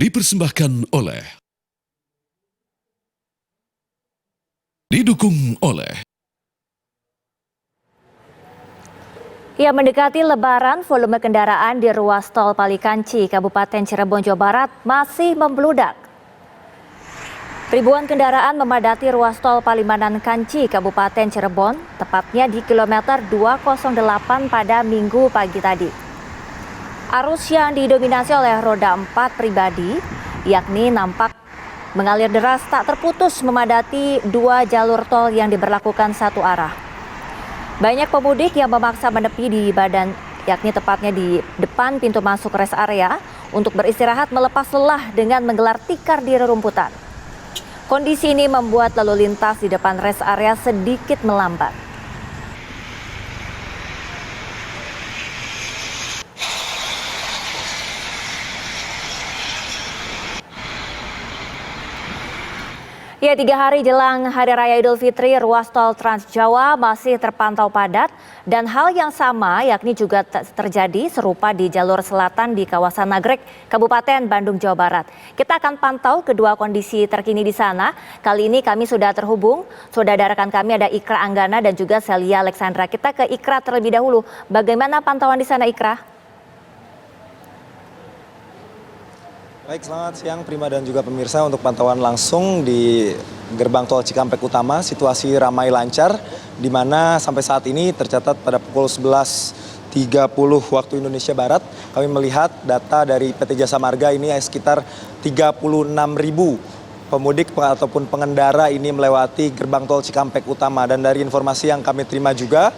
Dipersembahkan oleh, didukung oleh. Ya, mendekati Lebaran, volume kendaraan di ruas tol Palikanci, Kabupaten Cirebon, Jawa Barat masih membludak. Ribuan kendaraan memadati ruas tol Palimanan Kanci, Kabupaten Cirebon, tepatnya di kilometer 208 pada Minggu pagi tadi. Arus yang didominasi oleh roda 4 pribadi, yakni nampak mengalir deras tak terputus memadati dua jalur tol yang diberlakukan satu arah. Banyak pemudik yang memaksa menepi di badan, yakni tepatnya di depan pintu masuk rest area untuk beristirahat melepas lelah dengan menggelar tikar di rerumputan. Kondisi ini membuat lalu lintas di depan rest area sedikit melambat. Ya, 3 hari jelang Hari Raya Idul Fitri, ruas tol Trans Jawa masih terpantau padat dan hal yang sama yakni juga terjadi serupa di jalur selatan di kawasan Nagrek, Kabupaten Bandung, Jawa Barat. Kita akan pantau kedua kondisi terkini di sana. Kali ini kami sudah terhubung, saudara rekan kami ada Ikra Anggana dan juga Celia Alexandra. Kita ke Ikra terlebih dahulu. Bagaimana pantauan di sana, Ikra? Baik, selamat siang Prima dan juga pemirsa. Untuk pantauan langsung di gerbang tol Cikampek Utama, situasi ramai lancar, di mana sampai saat ini tercatat pada pukul 11.30 waktu Indonesia Barat, kami melihat data dari PT Jasa Marga ini sekitar 36.000 pemudik ataupun pengendara ini melewati gerbang tol Cikampek Utama. Dan dari informasi yang kami terima juga,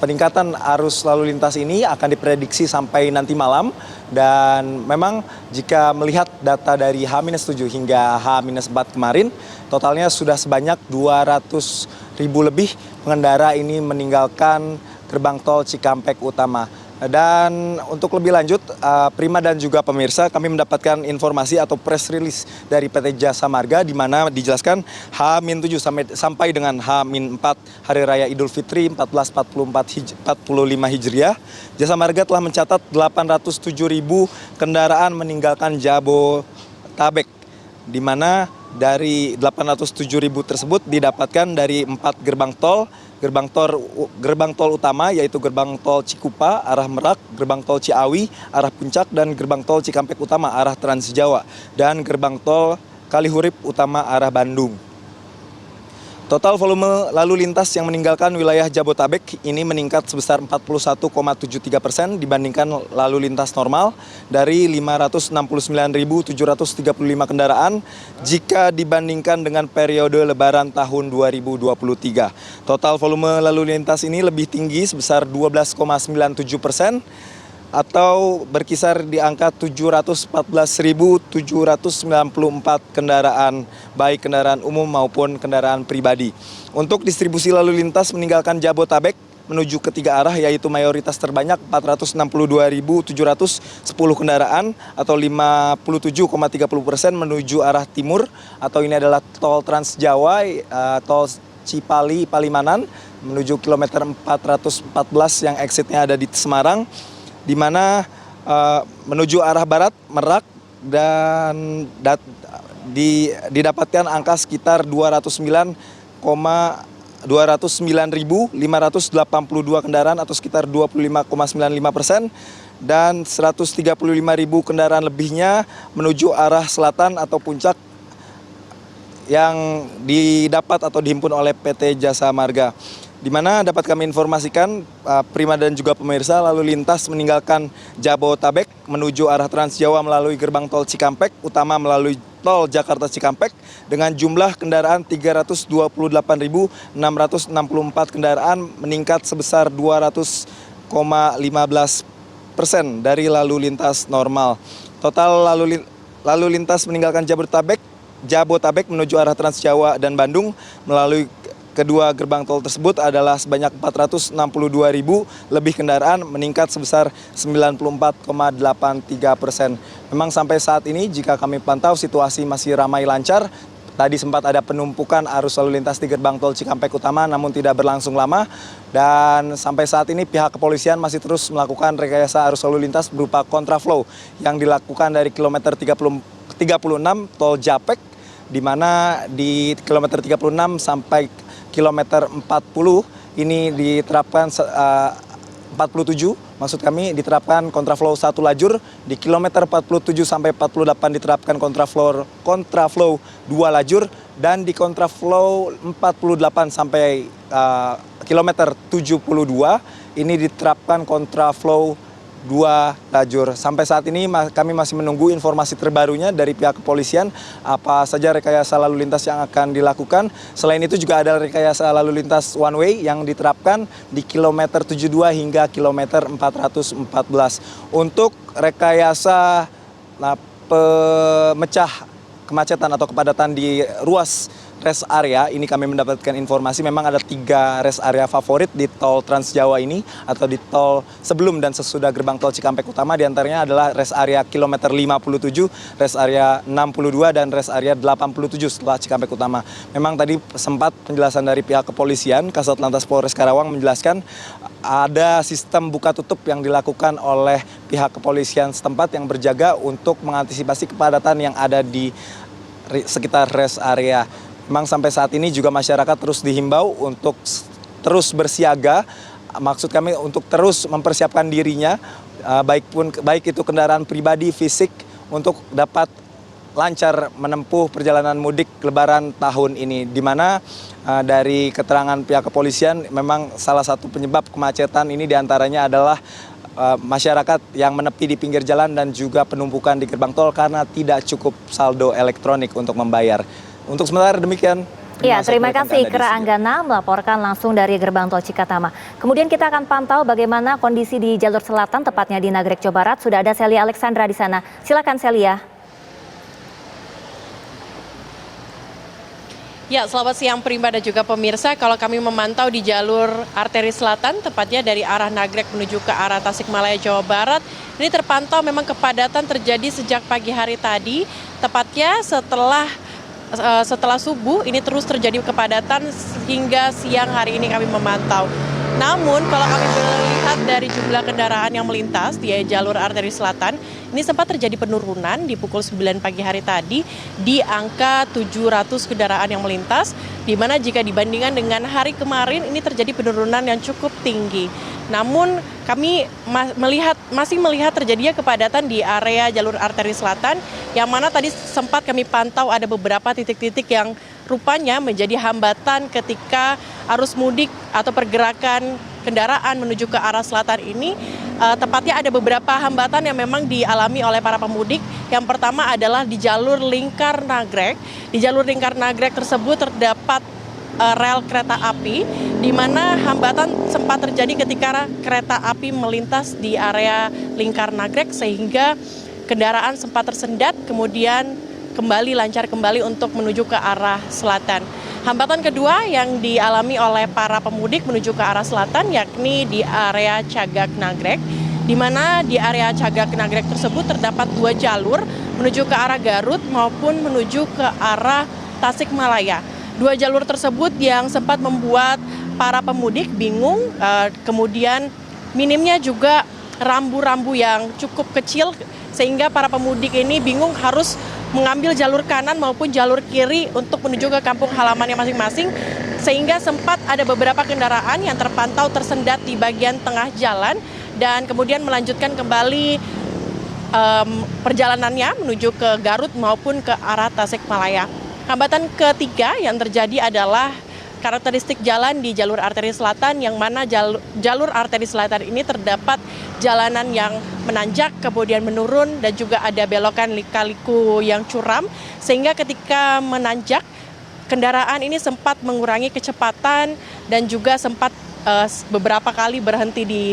peningkatan arus lalu lintas ini akan diprediksi sampai nanti malam. Dan memang jika melihat data dari H-7 hingga H-4 kemarin, totalnya sudah sebanyak 200.000 lebih pengendara ini meninggalkan gerbang tol Cikampek Utama. Dan untuk lebih lanjut, Prima dan juga pemirsa, kami mendapatkan informasi atau press release dari PT Jasa Marga di mana dijelaskan H-7 sampai dengan H-4 Hari Raya Idul Fitri 1445 Hijriah, Jasa Marga telah mencatat 807.000 kendaraan meninggalkan Jabotabek, di mana dari 807.000 tersebut didapatkan dari 4 gerbang tol. Gerbang tol utama yaitu gerbang tol Cikupa arah Merak, gerbang tol Ciawi arah Puncak, dan gerbang tol Cikampek Utama arah Trans Jawa, dan gerbang tol Kalihurip Utama arah Bandung. Total volume lalu lintas yang meninggalkan wilayah Jabotabek ini meningkat sebesar 41,73% dibandingkan lalu lintas normal dari 569.735 kendaraan jika dibandingkan dengan periode Lebaran tahun 2023. Total volume lalu lintas ini lebih tinggi sebesar 12,97%. Atau berkisar di angka 714.794 kendaraan, baik kendaraan umum maupun kendaraan pribadi. Untuk distribusi lalu lintas meninggalkan Jabotabek menuju ke 3 arah, yaitu mayoritas terbanyak 462.710 kendaraan atau 57,30% menuju arah timur, atau ini adalah tol Trans Jawa, tol Cipali Palimanan menuju kilometer 414 yang exitnya ada di Semarang, di mana menuju arah barat Merak dan didapatkan angka sekitar 209.582 kendaraan atau sekitar 25,95%, dan 135.000 kendaraan lebihnya menuju arah selatan atau puncak yang didapat atau dihimpun oleh PT Jasa Marga. Di mana dapat kami informasikan, Prima dan juga pemirsa, lalu lintas meninggalkan Jabotabek menuju arah Trans Jawa melalui gerbang tol Cikampek Utama melalui tol Jakarta Cikampek dengan jumlah kendaraan 328.664 kendaraan meningkat sebesar 200,15% dari lalu lintas normal. Total lalu lintas meninggalkan Jabotabek menuju arah Trans Jawa dan Bandung melalui kedua gerbang tol tersebut adalah sebanyak 462.000 lebih kendaraan, meningkat sebesar 94,83%. Memang sampai saat ini jika kami pantau situasi masih ramai lancar, tadi sempat ada penumpukan arus lalu lintas di gerbang tol Cikampek Utama namun tidak berlangsung lama. Dan sampai saat ini pihak kepolisian masih terus melakukan rekayasa arus lalu lintas berupa kontraflow yang dilakukan dari kilometer 36 tol Japek, di mana di kilometer 36 sampai kilometer 40 ini diterapkan 47, maksud kami diterapkan kontraflow satu lajur. Di kilometer 47 sampai 48 diterapkan kontraflow dua lajur, dan di kontraflow 48 sampai kilometer 72 ini diterapkan kontraflow dua lajur. Sampai saat ini kami masih menunggu informasi terbarunya dari pihak kepolisian apa saja rekayasa lalu lintas yang akan dilakukan. Selain itu juga ada rekayasa lalu lintas one way yang diterapkan di kilometer 72 hingga kilometer 414. Untuk rekayasa pemecah kemacetan atau kepadatan di ruas rest area, ini kami mendapatkan informasi memang ada 3 rest area favorit di tol Trans Jawa ini atau di tol sebelum dan sesudah gerbang tol Cikampek Utama. Di antaranya adalah rest area kilometer 57, rest area 62, dan rest area 87 setelah Cikampek Utama. Memang tadi sempat penjelasan dari pihak kepolisian, Kasat Lantas Polres Karawang menjelaskan ada sistem buka tutup yang dilakukan oleh pihak kepolisian setempat yang berjaga untuk mengantisipasi kepadatan yang ada di sekitar rest area. Memang sampai saat ini juga masyarakat terus dihimbau untuk terus bersiaga, maksud kami untuk terus mempersiapkan dirinya, baik itu kendaraan pribadi fisik untuk dapat lancar menempuh perjalanan mudik Lebaran tahun ini, di mana dari keterangan pihak kepolisian memang salah satu penyebab kemacetan ini diantaranya adalah masyarakat yang menepi di pinggir jalan dan juga penumpukan di gerbang tol karena tidak cukup saldo elektronik untuk membayar. Untuk sementara demikian. Ya, terima kasih Kera Anggana melaporkan langsung dari gerbang tol Cikatama. Kemudian kita akan pantau bagaimana kondisi di jalur selatan, tepatnya di Nagrek, Jawa Barat. Sudah ada Celia Alexandra di sana. Silakan Celia. Ya, selamat siang Prima dan juga pemirsa. Kalau kami memantau di jalur arteri selatan, tepatnya dari arah Nagrek menuju ke arah Tasikmalaya, Jawa Barat, ini terpantau memang kepadatan terjadi sejak pagi hari tadi, tepatnya setelah subuh ini terus terjadi kepadatan hingga siang hari ini kami memantau. Namun kalau kami melihat dari jumlah kendaraan yang melintas di jalur arteri selatan, ini sempat terjadi penurunan di pukul 9 pagi hari tadi di angka 700 kendaraan yang melintas, di mana jika dibandingkan dengan hari kemarin ini terjadi penurunan yang cukup tinggi. Namun kami masih melihat terjadinya kepadatan di area jalur arteri selatan, yang mana tadi sempat kami pantau ada beberapa titik-titik yang rupanya menjadi hambatan ketika arus mudik atau pergerakan kendaraan menuju ke arah selatan ini. Tepatnya ada beberapa hambatan yang memang dialami oleh para pemudik. Yang pertama adalah di jalur Lingkar Nagrek. Di jalur Lingkar Nagrek tersebut terdapat rel kereta api, di mana hambatan sempat terjadi ketika kereta api melintas di area Lingkar Nagrek sehingga kendaraan sempat tersendat, kemudian lancar kembali untuk menuju ke arah selatan. Hambatan kedua yang dialami oleh para pemudik menuju ke arah selatan yakni di area Cagak Nagrek, di mana di area Cagak Nagrek tersebut terdapat 2 jalur menuju ke arah Garut maupun menuju ke arah Tasikmalaya. 2 jalur tersebut yang sempat membuat para pemudik bingung, kemudian minimnya juga rambu-rambu yang cukup kecil sehingga para pemudik ini bingung harus mengambil jalur kanan maupun jalur kiri untuk menuju ke kampung halamannya masing-masing, sehingga sempat ada beberapa kendaraan yang terpantau tersendat di bagian tengah jalan dan kemudian melanjutkan kembali perjalanannya menuju ke Garut maupun ke arah Tasikmalaya. Hambatan ketiga yang terjadi adalah karakteristik jalan di jalur arteri selatan, yang mana jalur arteri selatan ini terdapat jalanan yang menanjak kemudian menurun dan juga ada belokan lika-liku yang curam, sehingga ketika menanjak kendaraan ini sempat mengurangi kecepatan dan juga sempat beberapa kali berhenti di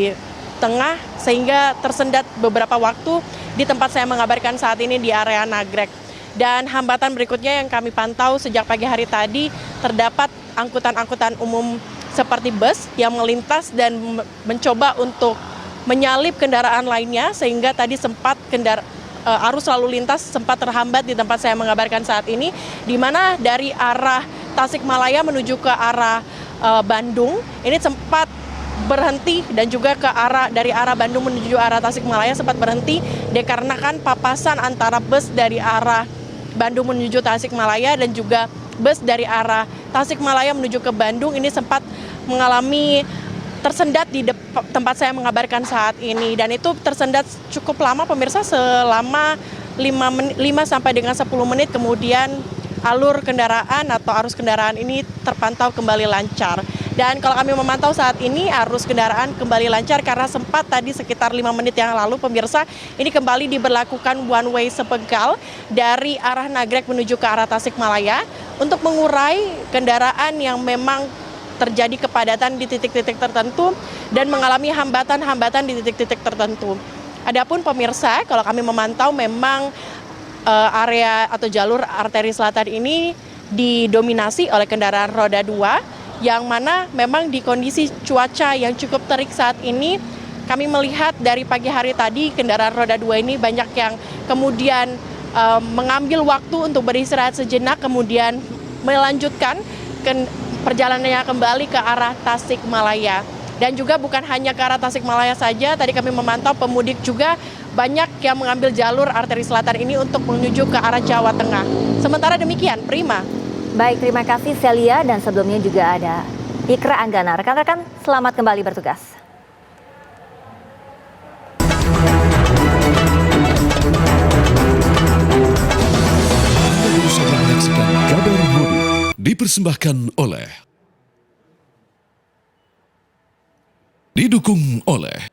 tengah sehingga tersendat beberapa waktu di tempat saya mengabarkan saat ini di area Nagrek. Dan hambatan berikutnya yang kami pantau sejak pagi hari tadi, terdapat angkutan-angkutan umum seperti bus yang melintas dan mencoba untuk menyalip kendaraan lainnya, sehingga tadi sempat arus lalu lintas sempat terhambat di tempat saya mengabarkan saat ini, di mana dari arah Tasikmalaya menuju ke arah Bandung ini sempat berhenti, dan juga dari arah Bandung menuju arah Tasikmalaya sempat berhenti dikarenakan papasan antara bus dari arah Bandung menuju Tasikmalaya dan juga bus dari arah Tasikmalaya menuju ke Bandung ini sempat mengalami tersendat di tempat saya mengabarkan saat ini, dan itu tersendat cukup lama pemirsa, selama 5 sampai dengan 10 menit, kemudian alur kendaraan atau arus kendaraan ini terpantau kembali lancar. Dan kalau kami memantau saat ini arus kendaraan kembali lancar karena sempat tadi sekitar 5 menit yang lalu pemirsa ini kembali diberlakukan one way sepenggal dari arah Nagrek menuju ke arah Tasikmalaya untuk mengurai kendaraan yang memang terjadi kepadatan di titik-titik tertentu dan mengalami hambatan-hambatan di titik-titik tertentu. Adapun pemirsa, kalau kami memantau memang area atau jalur arteri selatan ini didominasi oleh kendaraan roda 2, yang mana memang di kondisi cuaca yang cukup terik saat ini, kami melihat dari pagi hari tadi kendaraan roda 2 ini banyak yang kemudian mengambil waktu untuk beristirahat sejenak, kemudian melanjutkan perjalanannya kembali ke arah Tasikmalaya. Dan juga bukan hanya ke arah Tasikmalaya saja, tadi kami memantau pemudik juga banyak yang mengambil jalur arteri selatan ini untuk menuju ke arah Jawa Tengah. Sementara demikian, Prima. Baik, terima kasih Celia, dan sebelumnya juga ada Ikra Anggana. Rekan-rekan, selamat kembali bertugas. Anda baru saja menyaksikan Kabar Mudik dipersembahkan oleh, didukung oleh